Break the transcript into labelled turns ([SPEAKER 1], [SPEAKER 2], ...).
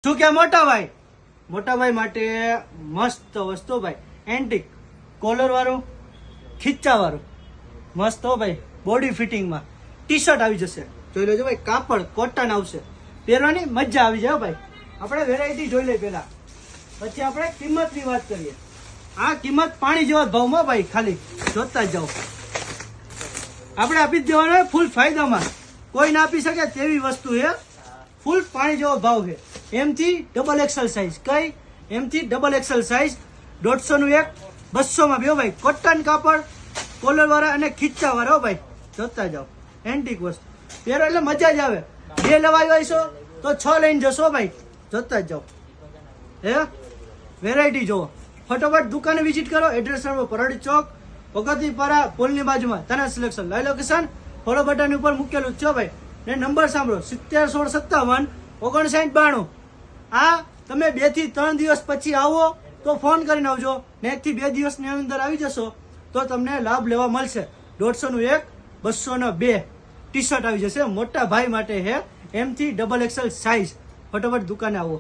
[SPEAKER 1] શું કે મોટા ભાઈ માટે મસ્ત વસ્તુ ભાઈ, એન્ટિક કોલર વાળું, ખીચા વાળું, મસ્ત હો ભાઈ. બોડી ફિટિંગમાં ટી શર્ટ આવી જશે, જોઈ લેજો ભાઈ. કાપડ કોટન આવશે, પહેરવાની મજા આવી જાય ભાઈ. આપણે વેરાયટી જોઈ લઈએ પેલા, પછી આપણે કિંમતની વાત કરીએ. આ કિંમત પાણી જેવા ભાવમાં ભાઈ, ખાલી જોતા જ જાઓ. આપણે આપી જ દેવાનો ફૂલ ફાયદામાં, કોઈ ના આપી શકે તેવી વસ્તુ છે. ફૂલ પાણી જેવો ભાવ છે. એમ થી ડબલ એક્સેલ સાઇઝ, કઈ એમ થી ડબલ એક્સેલ સાઇઝ 150 નું એક, 200 માં બે ભાઈ. કોટન કાપડ, કોલર વાળા અને ખીચા વાળા ભાઈ, જોતા જાઓ. એન્ટિક વસ્તુ પહેરો એટલે મજા જ આવે. બે લેવા આવ્યા તો 6 લઈને જશો ભાઈ, જોતા જ જાઓ. હે વેરાયટી જોવો. ફટોફટ દુકાને વિઝિટ કરો. એડ્રેસ પરડી ચોક, ભગવતીપરા પુલની બાજુમાં તના selection. Live location follow button ઉપર મૂકેલું છે ભાઈ. ને નંબર સાંભળો 70 16 57 59 92. આ તમે 2 થી 3 દિવસ પછી આવો તો ફોન કરીને આવજો. ને 1 થી 2 દિવસની અંદર આવી જશો તો તમને લાભ લેવા મળશે. 150 નું એક, 200 નો બે ટી શર્ટ આવી જશે. મોટા ભાઈ માટે હે, એમ થી ડબલ એક્સેલ સાઇઝ. ફટોફટ દુકાને આવો.